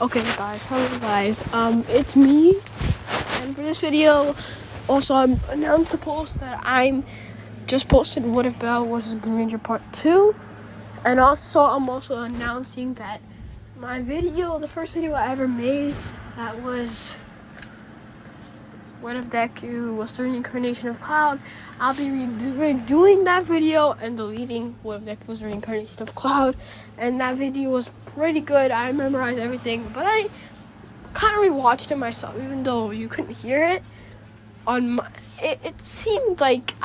Okay, guys, hello guys. It's me, and for this video, also I'm announced the post that I'm just posted What If Belle vs. Green Ranger Part 2, and also I'm also announcing that my video, the first video I ever made, that was What If Deku was the reincarnation of Cloud. I'll be redoing that video and deleting What If Deku was the reincarnation of Cloud, and that video was pretty good. I memorized everything, but I kind of rewatched it myself, even though you couldn't hear it. It seemed like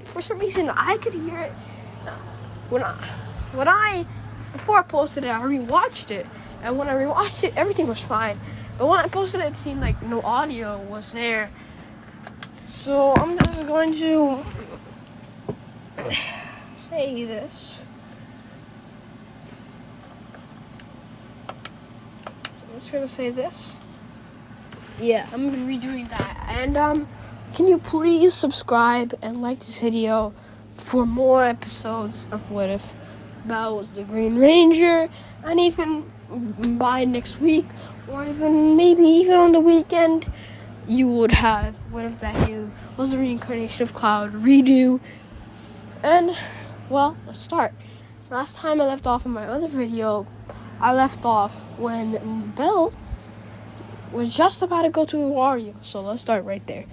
for some reason I could hear it before I posted it. I rewatched it, and when I rewatched it, everything was fine. But when I posted it, it seemed like no audio was there. So I'm just going to say this. I'm just gonna say this. Yeah, I'm gonna be redoing that. And can you please subscribe and like this video for more episodes of What If Belle was the Green Ranger, and even by next week, or maybe even on the weekend, you would have What If Deku was the reincarnation of Cloud redo. And well, let's start. Last time I left off in my other video, I left off when Belle was just about to go to Iwario. So let's start right there.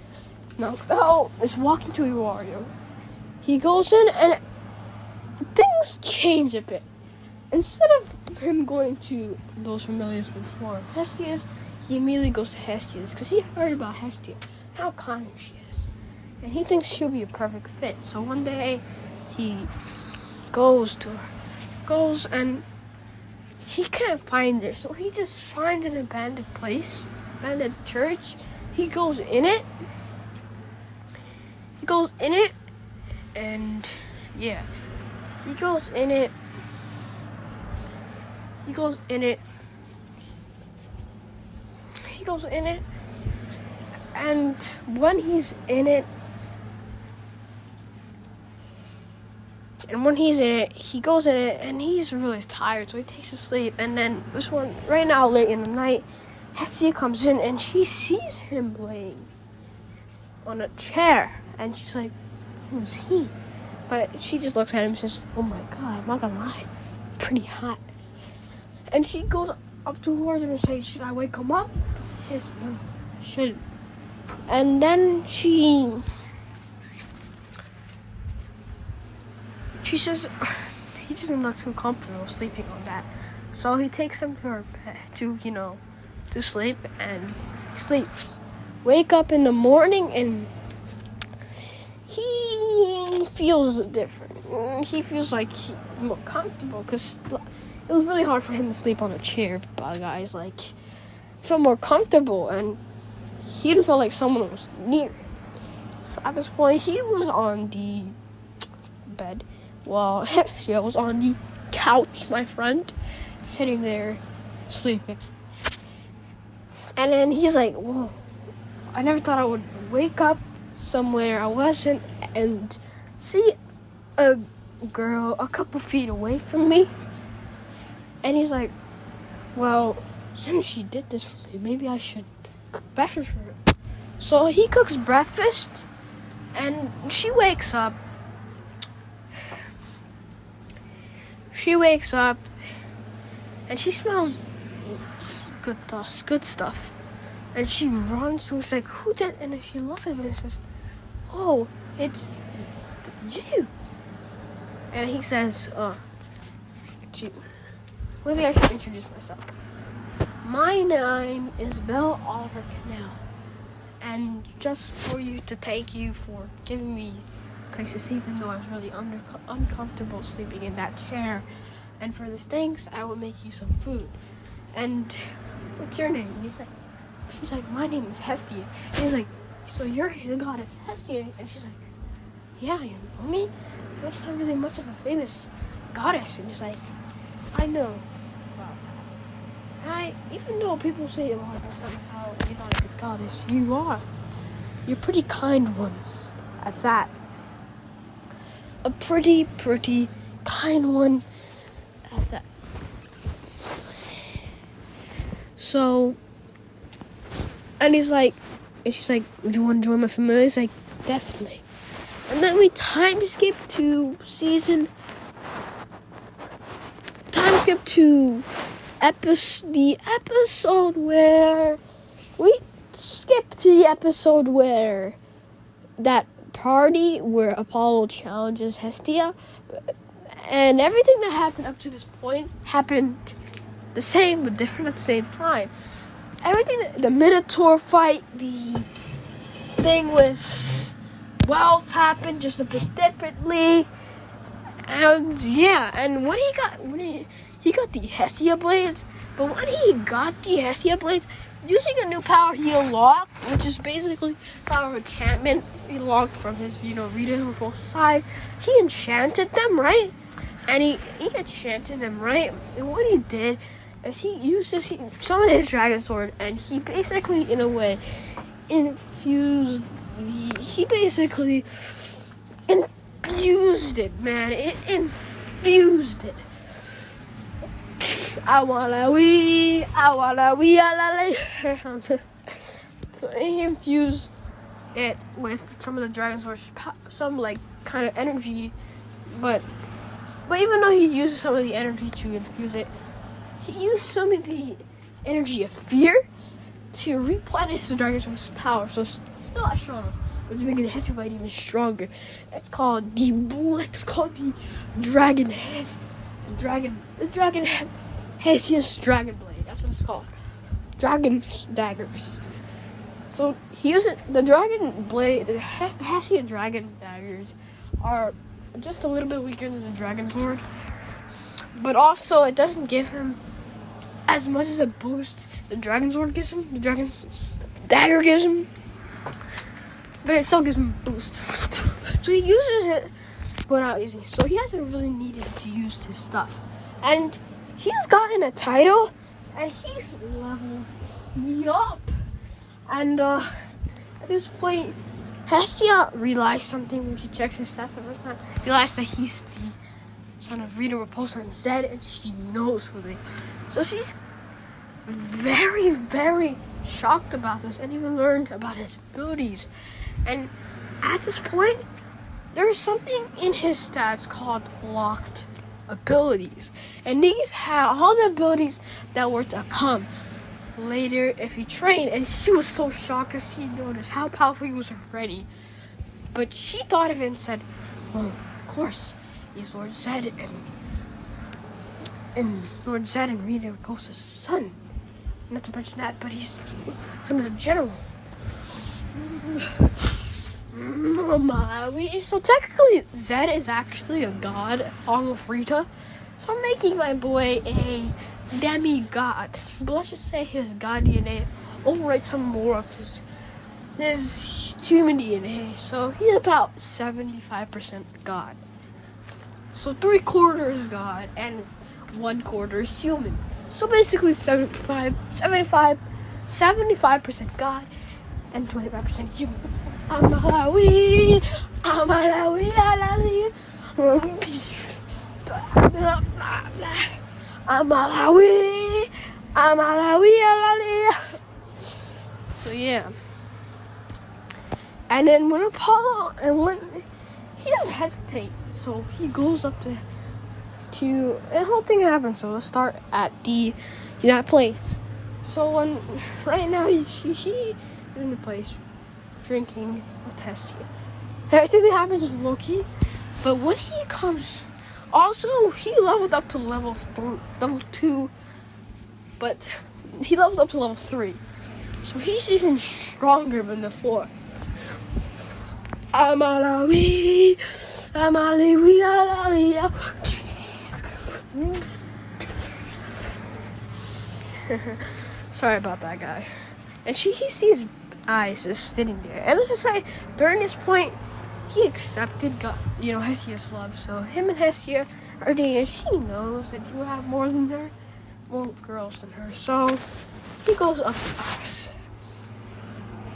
Now Belle is walking to Iwario. He goes in and things change a bit. Instead of him going to those familiars before Hestia's, he immediately goes to Hestia's because he heard about Hestia, how kind she is, and he thinks she'll be a perfect fit. So one day he goes to her, and he can't find her, so he just finds an abandoned church. He goes in it, and yeah, he goes in it, and when he's in it, he goes in it, and he's really tired, so he takes a sleep. And then right now, late in the night, Hestia comes in, and she sees him laying on a chair, and she's like, who's he? But she just looks at him and says, oh my god, I'm not gonna lie, pretty hot. And she goes up towards him and says, should I wake him up? She says, no, I shouldn't. And then she says he doesn't look too comfortable sleeping on that. So he takes him to her bed to sleep, and he sleeps. Wake up in the morning, and he feels different. He feels like he's more comfortable, because it was really hard for him to sleep on a chair, guys. Like, feel more comfortable, and he didn't feel like someone was near. At this point, he was on the bed, while Hestia was on the couch, my friend, sitting there sleeping. And then he's like, whoa, I never thought I would wake up somewhere I wasn't and see a girl a couple feet away from me. And he's like, well, since she did this for me, maybe I should cook breakfast for her. So he cooks breakfast, and she wakes up. And she smells good stuff. And she runs to him, she's like, who did? And then she looks at him and says, oh, it's you. And he says, it's you. Maybe I should introduce myself. My name is Belle Oliver Canal. And just for you to thank you for giving me a place to sleep, even though I was really uncomfortable sleeping in that chair. And for this thanks, I will make you some food. And what's your name? And she's like, my name is Hestia. And he's like, so you're the goddess Hestia? And she's like, yeah, you know me? That's not really much of a famous goddess. And he's like, I know about that. Even though people say a lot about somehow you're not a good goddess, you are. You're a pretty kind one at that. A pretty kind one at that. So, and he's like, and she's like, "Would you want to join my family?" He's like, "Definitely." And then we time skip to the episode where that party where Apollo challenges Hestia, and everything that happened up to this point happened the same but different at the same time. The Minotaur fight, the thing with wealth happened just a bit differently. And yeah, and when he got the Hestia blades, but when he got the Hestia blades, using a new power he unlocked, which is basically power of enchantment he locked from his, Rita Repulsa side, he enchanted them, right? And he enchanted them, right? And what he did is he summoned his dragon sword, and he basically, in a way, infused it, man. It infused it. I wanna wee, So he infused it with some of the dragon sword's some kind of energy, but even though he used some of the energy to infuse it, he used some of the energy of fear to replenish the dragon sword's power. So it's still not strong, but it's making the Hestia fight even stronger. It's called the Dragon Hestia's Dragon Blade. That's what it's called. Dragon daggers. So he uses the Dragon Blade. The Hestia Dragon daggers are just a little bit weaker than the Dragon Sword, but also it doesn't give him as much as a boost the Dragon Sword gives him. The Dragon dagger gives him, but it still gives him a boost. So he uses it without using it. So he hasn't really needed to use his stuff, and he's gotten a title, and he's leveled up. And at this point, Hestia realized something when she checks his stats the first time. Realized that he's the son of Rita Repulsa and Zed, and she knows who they are. So she's very, very shocked about this, and even learned about his abilities. And at this point, there's something in his stats called locked abilities, and these have all the abilities that were to come later if he trained. And she was so shocked as she noticed how powerful he was already. But she thought of it and said, "Well, of course, he's Lord Zed and Lord Zed and Rita Repulsa's son. Not to mention that, but he's son of the general." So technically, Zed is actually a god along with Rita. So I'm making my boy a demigod. But let's just say his god DNA overwrites some more of his human DNA. So he's about 75% god. So 3/4 god and 1/4 is human. So basically 75% god and 25% human. I'm Malawi. So yeah. And then when Apollo, he doesn't hesitate, so he goes up to and the whole thing happens. So let's start at that place. So right now he's in the place drinking with Hestia. Everything happens with Loki, but when he comes, also he leveled up to level 2, but he leveled up to level 3, so he's even stronger than the 4. Sorry about that, guy. And he sees Ice just sitting there. And let's just say, during this point, he accepted God, Hestia's love. So him and Hestia are dating, and she knows that you have more girls than her. So he goes up to Ice.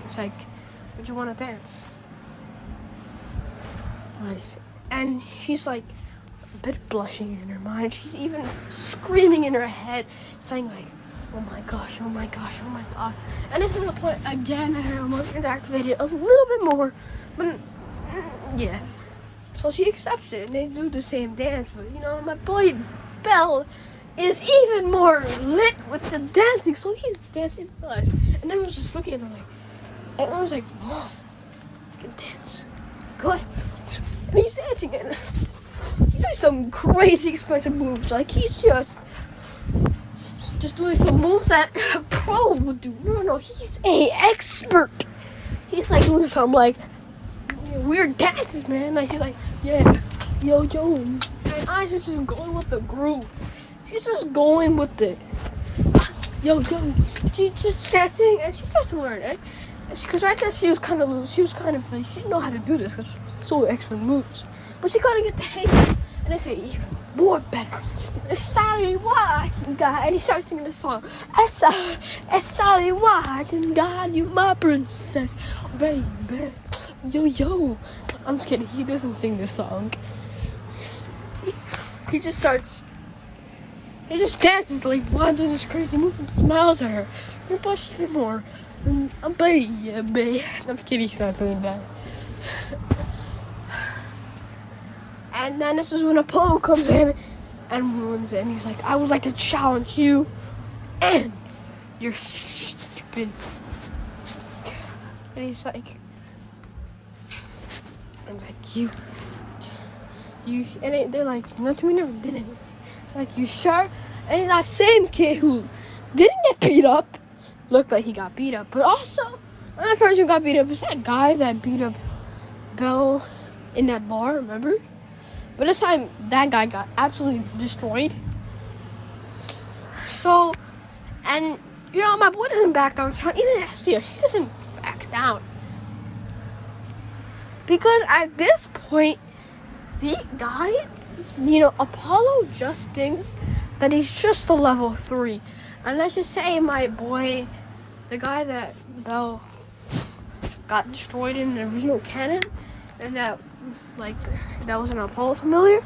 It's like, would you want to dance? Ice. And she's like a bit blushing in her mind. She's even screaming in her head, saying like, Oh my gosh, oh my gosh, oh my god. And this is the point again that her emotions activated a little bit more. But yeah. So she accepts it and they do the same dance. But you know, my boy Bell is even more lit with the dancing. So he's dancing with us. And then I was just looking at him like, and I was like, Mom, you can dance. Good. And he's dancing and he's doing some crazy expensive moves. Like he's just doing some moves that a pro would do. No, he's a expert. He's like doing some like weird dances, man. Like he's like, yeah, yo, and I just going with the groove. She's just going with the yo. She's just dancing and she starts to learn it. Because right there she was kind of loose. She was kind of like she didn't know how to do this because she's so expert moves. But she gotta get the hang of it. And they say even more better. It's Sally watching God, and he starts singing this song. It's Sally watching God, you my princess, baby. Yo. I'm just kidding. He doesn't sing this song. He just dances like while doing this crazy move and smiles at her. And blush even more. And I'm baby. I'm kidding. He's not doing that. And then this is when Apollo comes in and ruins it. And he's like, I would like to challenge you and you're stupid. And he's like, you. And they're like, nothing, we never did it. It's like, you sure? And that same kid who didn't get beat up, looked like he got beat up. But also, another person who got beat up is that guy that beat up Bell in that bar, remember? But this time, that guy got absolutely destroyed. So, and, you know, my boy doesn't back down. Even Astia, she doesn't back down. Because at this point, the guy, you know, Apollo just thinks that he's just a level 3. And let's just say my boy, the guy that Bell got destroyed in the original canon, and that was an Apollo familiar,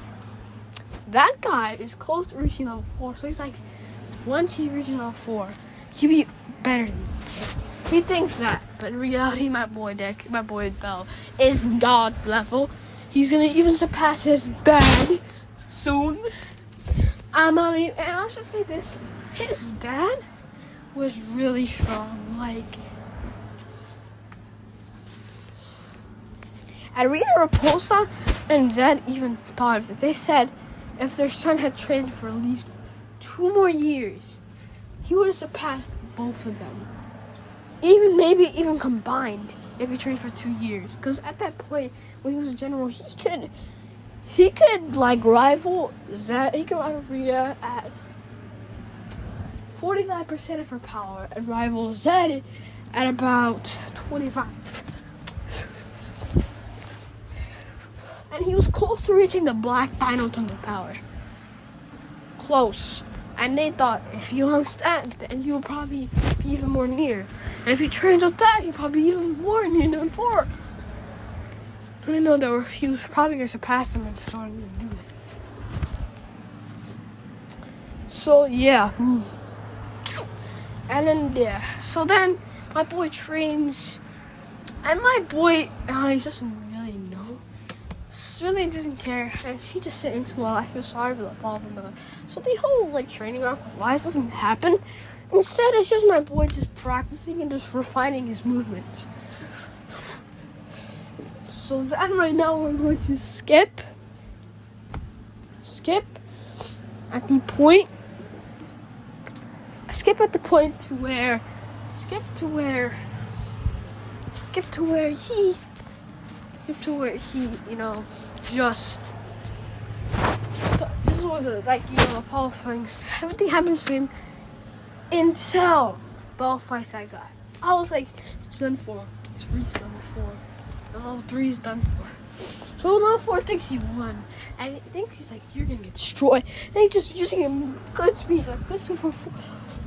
that guy is close to reaching level 4. So he's like, once he reaches level 4, he'll be better than this. He thinks that, but in reality, my boy Bell is God level. He's gonna even surpass his dad soon. And I'll just say this: his dad was really strong. Like, Rita Repulsa and Zed even thought of it. They said if their son had trained for at least 2 more years, he would have surpassed both of them. Maybe even combined if he trained for 2 years. Because at that point, when he was a general, he could like rival Zed. He could rival Rita at 49% of her power and rival Zed at about 25. And he was close to reaching the Black Dino Tongue of power. Close. And they thought if he launched that, then he would probably be even more near. And if he trains with that, he'd probably be even more near than 4. I didn't know that he was probably going to surpass them and starting to do it. So, yeah. And then, yeah. So then, my boy trains. And my boy, he doesn't really know. Really doesn't care. And she just thinks, well, I feel sorry for the ball. So the whole, training off of lies doesn't happen. Instead, it's just my boy just practicing and just refining his movements. So then right now we're going to skip at the point he, you know, just this is one of the, Apollo things. Everything happens to him until Bell fights that guy. I was like, it's done for. It's reached level 4. The level 3 is done for. So level 4 thinks he won. And he thinks he's like, you're gonna get destroyed. And he's just using a good speed, good speed for 4.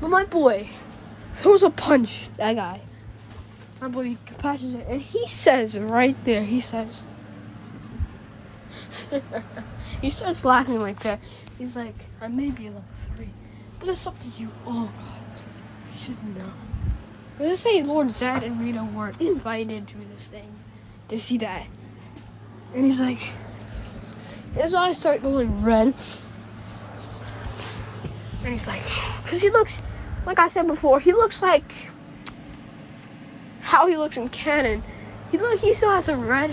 But my boy throws a punch, that guy. My boy patches it. And he says right there, he says, he starts laughing like that. He's like, I may be a level 3, But it's up to you. Oh God, you should know. Let's say Lord Zed and Rita were invited to this thing to see that. And he's like, his eyes start going red. And he's like, because he looks, like I said before, he looks like how he looks in canon. He still has some red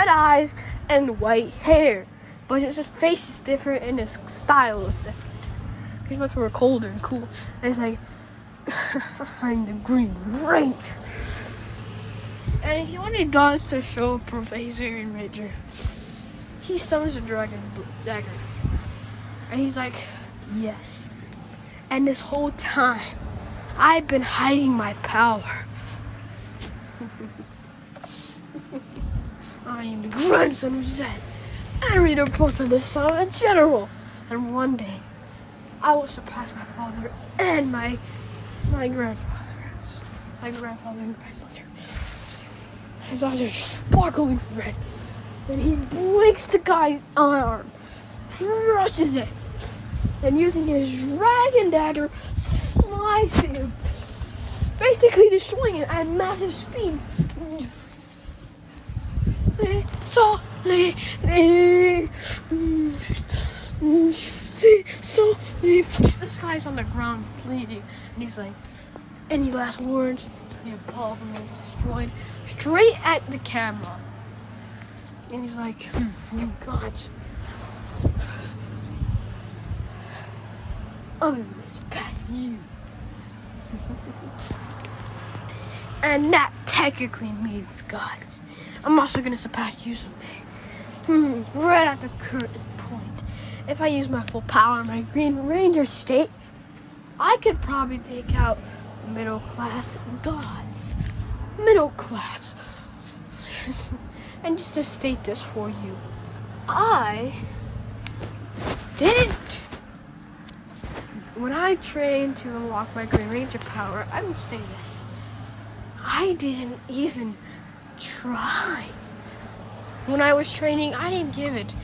eyes and white hair. But his face is different and his style is different. He's much more colder and cool. And he's like, I'm the Green Ranger. And when he does to show Professor and Ranger, he summons a dragon dagger. And he's like, yes. And this whole time, I've been hiding my power. I am the grandson of Zed. And Rita posted this son of a general. And one day, I will surpass my father and my grandfather. My grandfather and grandmother. His eyes are sparkling red. And he breaks the guy's arm. Crushes it. And using his dragon dagger, slicing him. Basically destroying him at massive speed. This guy's on the ground bleeding, and he's like, any last words? The Apollo is destroyed straight at the camera. And he's like, oh God, I'm gonna surpass you. And that technically means gods. I'm also gonna surpass you someday. Right at the current point, if I use my full power in my Green Ranger state, I could probably take out middle class gods. Middle class. And just to state this for you, I didn't. When I trained to unlock my Green Ranger power, I would say this. I didn't even try. When I was training, I didn't give it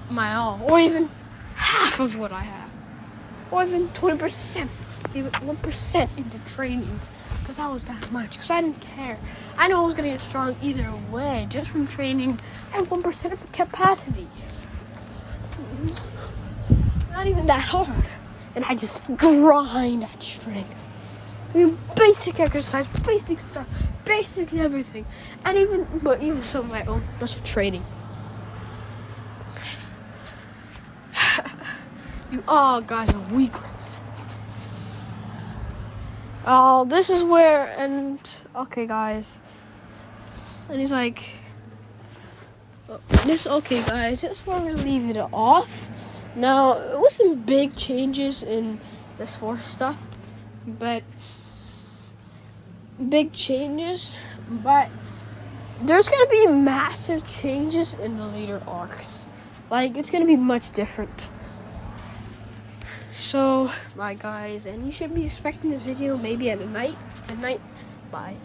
my all, or even half of what I have, or even 20%, even 1% into training, because I was that much, because I didn't care. I knew I was going to get strong either way, just from training at 1% of capacity. Not even that hard. And I just grind at strength. Basic exercise, basic stuff, basic everything. And even some of my own muscle training. You all guys are weaklings. Oh, this is where, and okay guys. And he's like, okay guys, this is where we're leaving it off. Now, it was some big changes in this Force stuff, but there's going to be massive changes in the later arcs. Like, it's going to be much different. So, bye guys, and you should be expecting this video maybe at night. Bye.